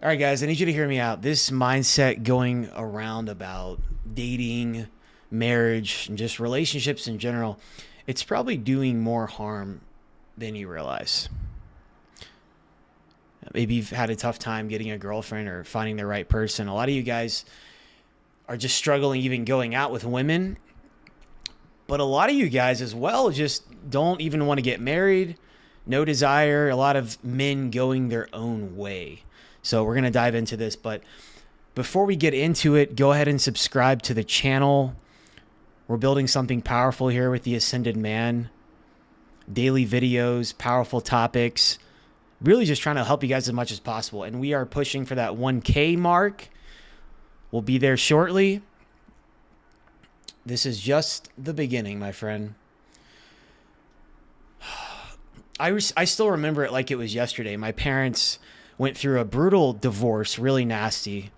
All right, guys, I need you to hear me out. This mindset going around about dating, marriage, and just relationships in general, it's probably doing more harm than you realize. Maybe you've had a tough time getting a girlfriend or finding the right person. A lot of you guys are just struggling even going out with women. But a lot of you guys as well just don't even want to get married. No desire. A lot of men going their own way. So we're going to dive into this. But before we get into it, go ahead and subscribe to the channel. We're building something powerful here with the Ascended Man. Daily videos, powerful topics. Really just trying to help you guys as much as possible. And we are pushing for that 1K mark. We'll be there shortly. This is just the beginning, my friend. I still remember it like it was yesterday. My parents went through a brutal divorce, really nasty,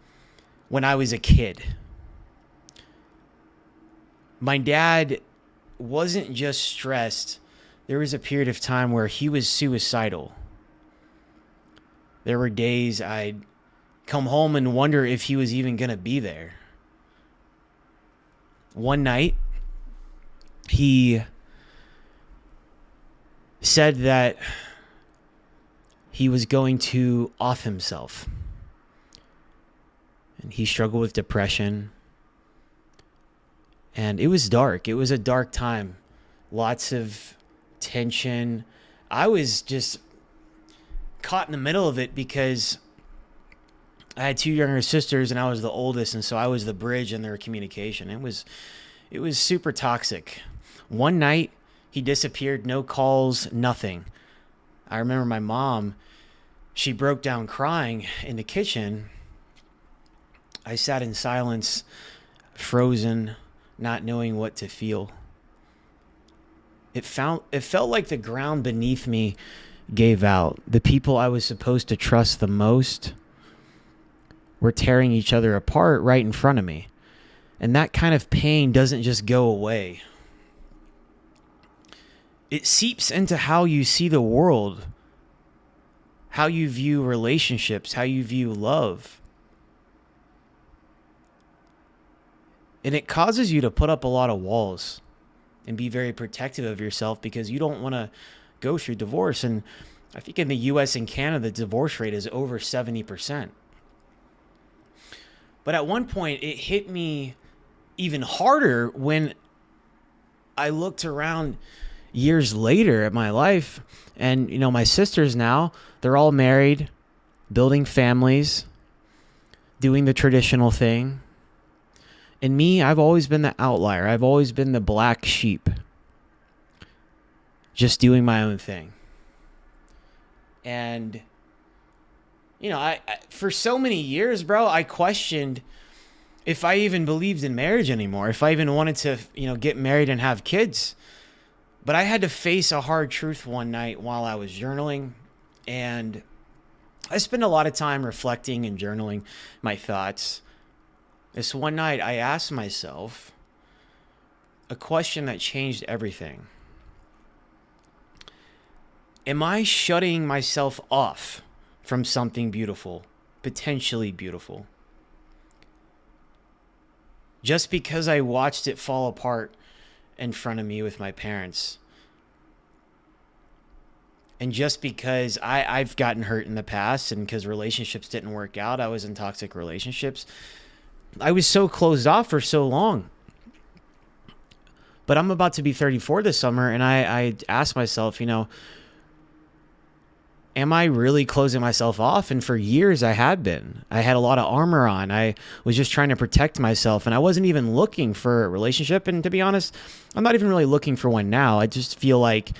when I was a kid. My dad wasn't just stressed. There was a period of time where he was suicidal. There were days I'd come home and wonder if he was even going to be there. One night, he said that he was going to off himself. And he struggled with depression. And it was dark. It was a dark time. Lots of tension. I was just caught in the middle of it because I had two younger sisters and I was the oldest, and so I was the bridge in their communication. It was super toxic. One night he disappeared, no calls, nothing. I remember my mom, she broke down crying in the kitchen. I sat in silence, frozen, not knowing what to feel. It felt like the ground beneath me gave out. The people I was supposed to trust the most were tearing each other apart right in front of me. And that kind of pain doesn't just go away. It seeps into how you see the world, how you view relationships, how you view love. And it causes you to put up a lot of walls and be very protective of yourself because you don't want to go through divorce. And I think in the US and Canada, the divorce rate is over 70%. But at one point, it hit me even harder when I looked around years later at my life. And, you know, my sisters now, they're all married, building families, doing the traditional thing. And me, I've always been the outlier. I've always been the black sheep, just doing my own thing. And you know, I for so many years, bro, I questioned if I even believed in marriage anymore, if I even wanted to, you know, get married and have kids. But I had to face a hard truth one night while I was journaling. And I spent a lot of time reflecting and journaling my thoughts. This one night, I asked myself a question that changed everything. Am I shutting myself off from something beautiful, potentially beautiful, just because I watched it fall apart in front of me with my parents? And just because I've gotten hurt in the past and because relationships didn't work out, I was in toxic relationships. I was so closed off for so long. But I'm about to be 34 this summer, and I asked myself, you know, am I really closing myself off? And for years I had been. I had a lot of armor on. I was just trying to protect myself, and I wasn't even looking for a relationship. And to be honest, I'm not even really looking for one now. I just feel like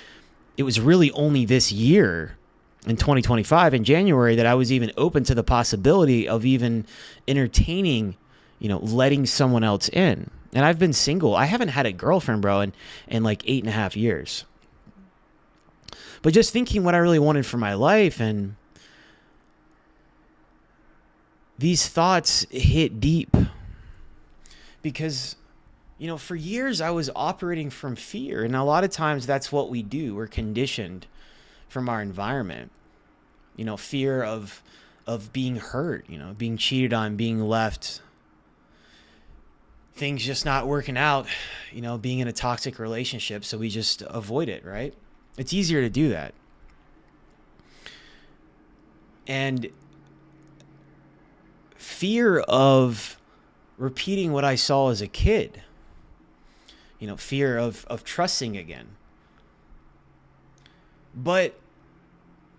it was really only this year in 2025 in January that I was even open to the possibility of even entertaining, you know, letting someone else in. And I've been single. I haven't had a girlfriend, bro, in like 8.5 years. But just thinking what I really wanted for my life, and these thoughts hit deep because, you know, for years I was operating from fear. And a lot of times that's what we do. We're conditioned from our environment. You know, fear of of being hurt, being cheated on, being left, things just not working out, being in a toxic relationship. So we just avoid it, right? It's easier to do that. And fear of repeating what I saw as a kid, fear of trusting again. But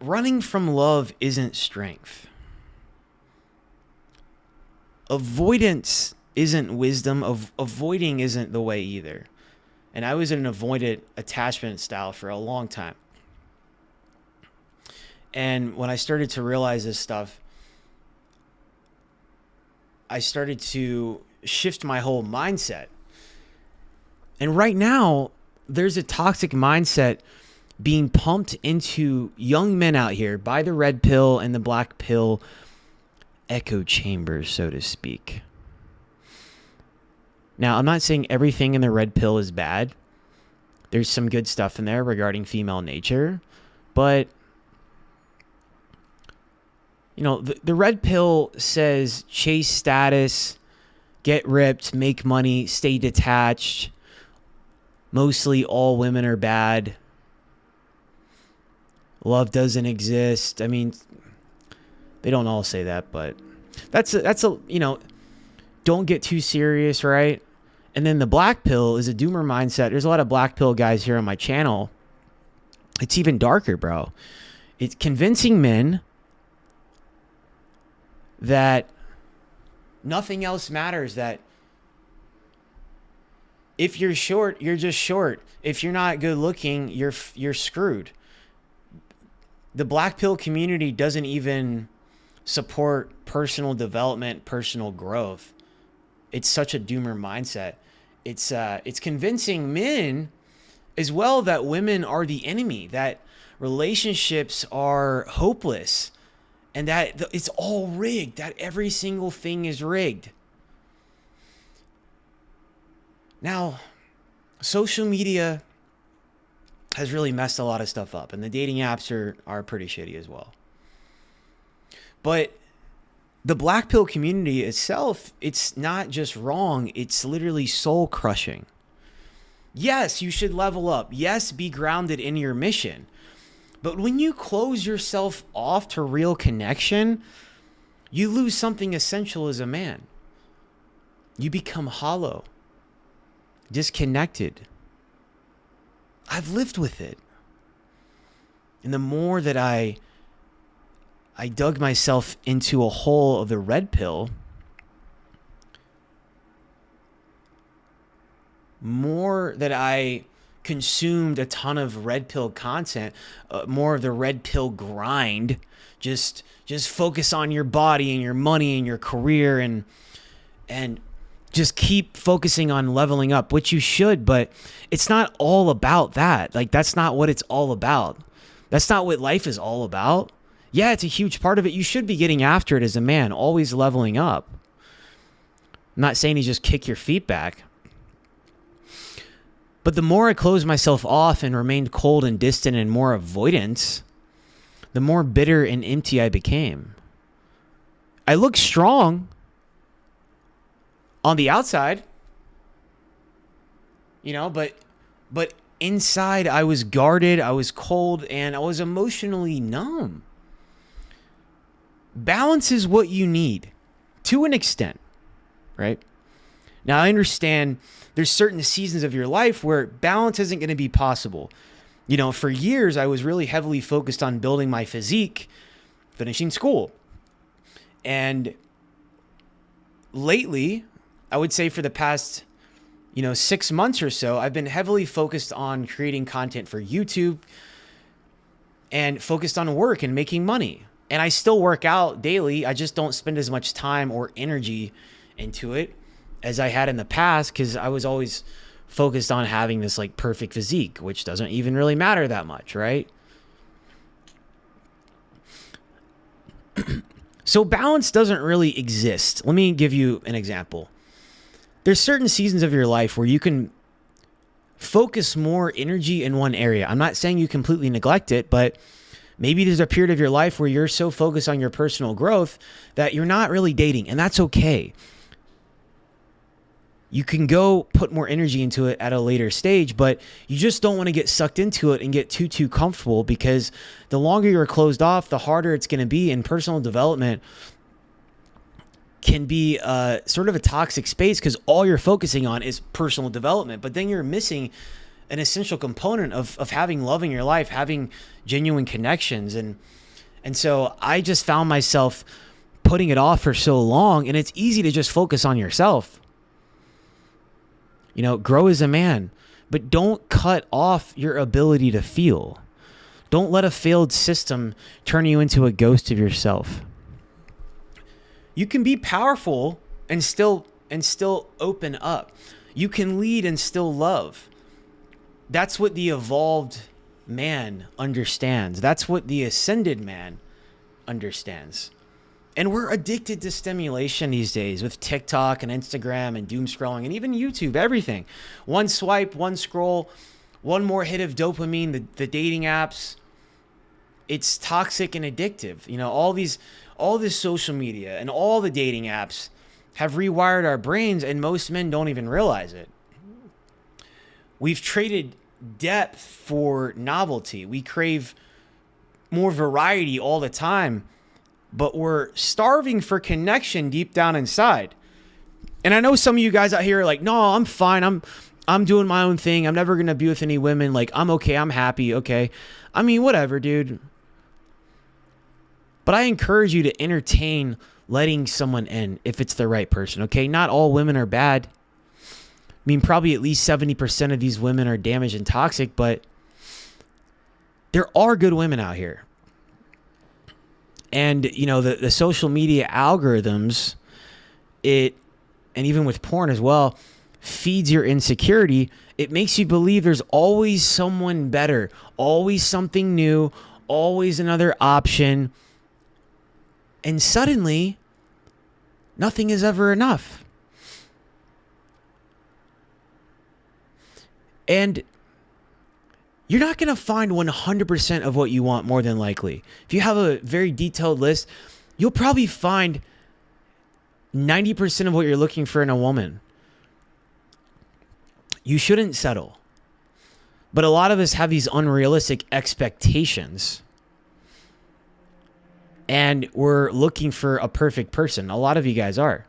running from love isn't strength. Avoidance isn't wisdom. Avoiding isn't the way either. And I was in an avoidant attachment style for a long time. And when I started to realize this stuff, I started to shift my whole mindset. And right now, there's a toxic mindset being pumped into young men out here by the red pill and the black pill echo chambers, so to speak. Now, I'm not saying everything in the red pill is bad. There's some good stuff in there regarding female nature. But, the red pill says chase status, get ripped, make money, stay detached. Mostly all women are bad. Love doesn't exist. I mean, they don't all say that, but that's don't get too serious, right? And then the black pill is a doomer mindset. There's a lot of black pill guys here on my channel. It's even darker, bro. It's convincing men that nothing else matters, that if you're short, you're just short. If you're not good looking, you're screwed. The black pill community doesn't even support personal development, personal growth. It's such a doomer mindset. It's convincing men as well that women are the enemy, that relationships are hopeless, and that it's all rigged, that every single thing is rigged. Now, social media has really messed a lot of stuff up, and the dating apps are pretty shitty as well. But the black pill community itself, it's not just wrong, it's literally soul crushing. Yes, you should level up. Yes, be grounded in your mission. But when you close yourself off to real connection, you lose something essential as a man. You become hollow, disconnected. I've lived with it. And the more that I dug myself into a hole of the red pill, more that I consumed a ton of red pill content, more of the red pill grind, just focus on your body and your money and your career and just keep focusing on leveling up, which you should, but it's not all about that. Like, that's not what it's all about. That's not what life is all about. Yeah, it's a huge part of it. You should be getting after it as a man, always leveling up. I'm not saying you just kick your feet back. But the more I closed myself off and remained cold and distant and more avoidance, the more bitter and empty I became. I looked strong on the outside, but inside I was guarded, I was cold, and I was emotionally numb. Balance is what you need to an extent, right? Now, I understand there's certain seasons of your life where balance isn't going to be possible. For years, I was really heavily focused on building my physique, finishing school. And lately, I would say for the past, 6 months or so, I've been heavily focused on creating content for YouTube and focused on work and making money. And I still work out daily. I just don't spend as much time or energy into it as I had in the past, because I was always focused on having this like perfect physique, which doesn't even really matter that much, right? So balance doesn't really exist. Let me give you an example. There's certain seasons of your life where you can focus more energy in one area. I'm not saying you completely neglect it, but Maybe there's a period of your life where you're so focused on your personal growth that you're not really dating, and that's okay. You can go put more energy into it at a later stage, but you just don't want to get sucked into it and get too comfortable, because the longer you're closed off, the harder it's going to be. And personal development can be sort of a toxic space because all you're focusing on is personal development, but then you're missing an essential component of having love in your life, having genuine connections. And so I just found myself putting it off for so long, and it's easy to just focus on yourself. Grow as a man, but don't cut off your ability to feel. Don't let a failed system turn you into a ghost of yourself. You can be powerful and still open up. You can lead and still love. That's what the evolved man understands. That's what the ascended man understands. And we're addicted to stimulation these days with TikTok and Instagram and doom scrolling and even YouTube, everything. One swipe, one scroll, one more hit of dopamine, the dating apps. It's toxic and addictive. All this social media and all the dating apps have rewired our brains, and most men don't even realize it. We've traded depth for novelty. We crave more variety all the time, but we're starving for connection deep down inside. And I know some of you guys out here are like, no, I'm fine. I'm doing my own thing. I'm never going to be with any women. Like, I'm okay. I'm happy. Okay. I mean, whatever, dude. But I encourage you to entertain letting someone in if it's the right person. Okay. Not all women are bad. I mean, probably at least 70% of these women are damaged and toxic, but there are good women out here. And, the social media algorithms, and even with porn as well, feeds your insecurity. It makes you believe there's always someone better, always something new, always another option. And suddenly, nothing is ever enough. And you're not going to find 100% of what you want, more than likely. If you have a very detailed list, you'll probably find 90% of what you're looking for in a woman. You shouldn't settle. But a lot of us have these unrealistic expectations. And we're looking for a perfect person. A lot of you guys are.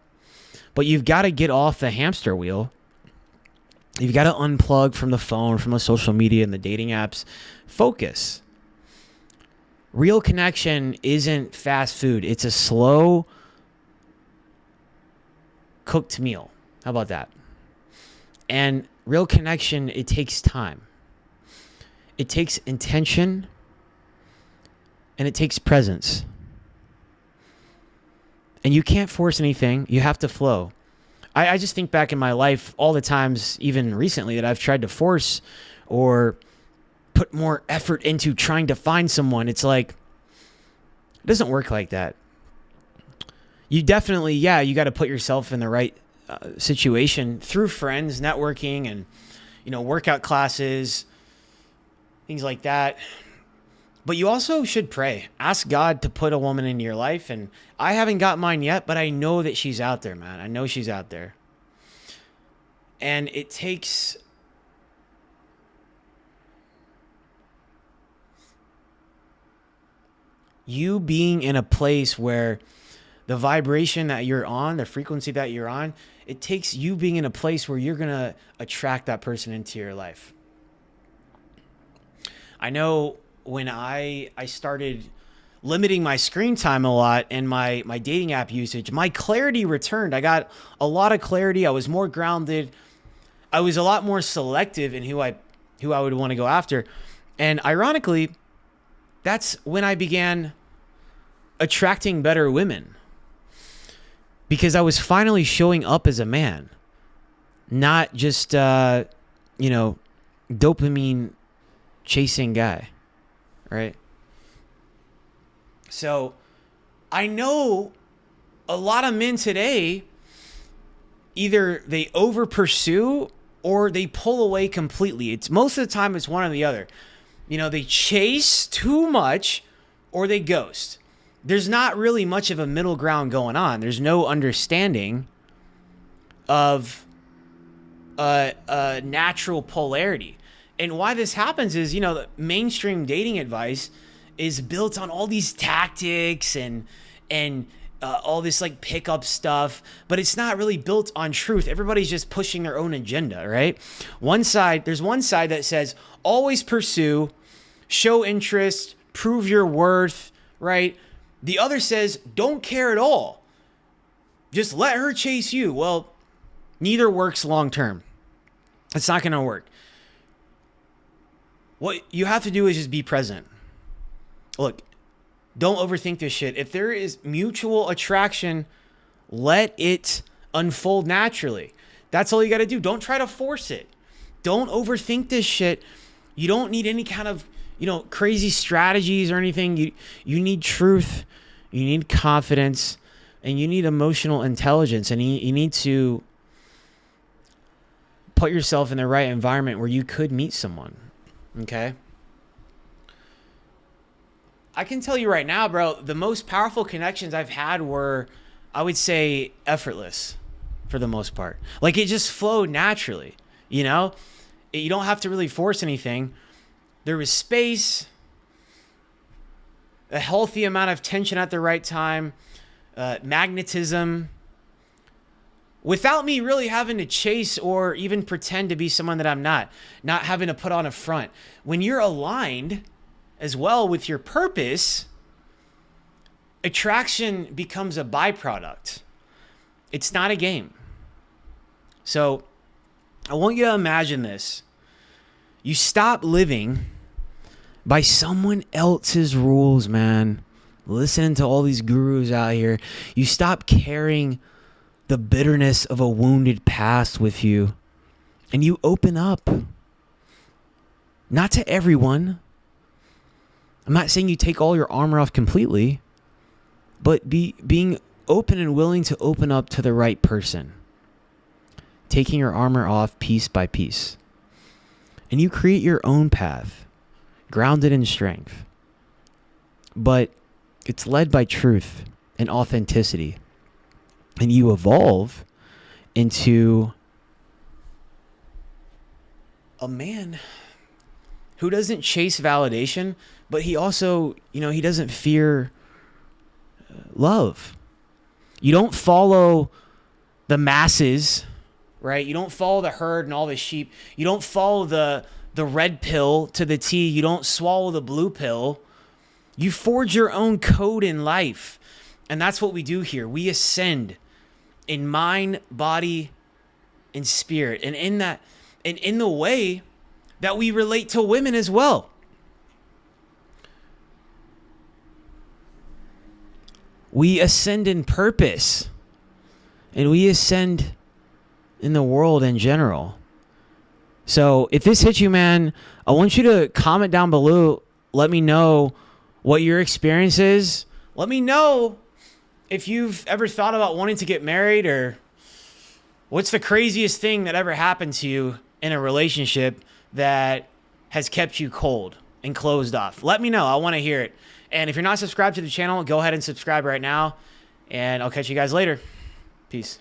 But you've got to get off the hamster wheel. You've got to unplug from the phone, from the social media and the dating apps. Focus. Real connection isn't fast food. It's a slow cooked meal. How about that? And real connection, it takes time. It takes intention. And it takes presence. And you can't force anything. You have to flow. I just think back in my life all the times, even recently, that I've tried to force or put more effort into trying to find someone. It's like, it doesn't work like that. You definitely, you got to put yourself in the right situation through friends, networking, and, workout classes, things like that. But you also should pray. Ask God to put a woman into your life. And I haven't got mine yet, but I know that she's out there, man. I know she's out there. And it takes you being in a place where the vibration that you're on, the frequency that you're on, it takes you being in a place where you're going to attract that person into your life. I know when I started limiting my screen time a lot and my dating app usage, my clarity returned. I got a lot of clarity. I was more grounded. I was a lot more selective in who I would want to go after. And ironically, that's when I began attracting better women, because I was finally showing up as a man, not just, dopamine chasing guy. Right? So I know a lot of men today, either they over pursue or they pull away completely. It's most of the time it's one or the other. They chase too much or they ghost. There's not really much of a middle ground going on. There's no understanding of a natural polarity. And why this happens is, the mainstream dating advice is built on all these tactics and all this like pickup stuff, but it's not really built on truth. Everybody's just pushing their own agenda, right? There's one side that says always pursue, show interest, prove your worth, right? The other says don't care at all. Just let her chase you. Well, neither works long term. It's not going to work. What you have to do is just be present. Look, don't overthink this shit. If there is mutual attraction, let it unfold naturally. That's all you got to do. Don't try to force it. Don't overthink this shit. You don't need any kind of, crazy strategies or anything. You need truth. You need confidence. And you need emotional intelligence. And you need to put yourself in the right environment where you could meet someone. Okay? I can tell you right now, bro, the most powerful connections I've had were, I would say, effortless for the most part. Like, it just flowed naturally, You don't have to really force anything. There was space, a healthy amount of tension at the right time, magnetism, without me really having to chase or even pretend to be someone that I'm not having to put on a front. When you're aligned as well with your purpose, attraction becomes a byproduct. It's not a game. So I want you to imagine this. You stop living by someone else's rules, man. Listening to all these gurus out here. You stop carrying the bitterness of a wounded past with you, and you open up. Not to everyone. I'm not saying you take all your armor off completely, but being open and willing to open up to the right person. Taking your armor off piece by piece. And you create your own path, grounded in strength. But it's led by truth and authenticity. And you evolve into a man who doesn't chase validation, but he also, he doesn't fear love. You don't follow the masses, right? You don't follow the herd and all the sheep. You don't follow the red pill to the T. You don't swallow the blue pill. You forge your own code in life. And that's what we do here. We ascend in mind, body, and spirit. And in that, and in the way that we relate to women as well. We ascend in purpose. And we ascend in the world in general. So if this hits you, man, I want you to comment down below. Let me know what your experience is. Let me know if you've ever thought about wanting to get married, or what's the craziest thing that ever happened to you in a relationship that has kept you cold and closed off. Let me know. I want to hear it. And if you're not subscribed to the channel, go ahead and subscribe right now. And I'll catch you guys later. Peace.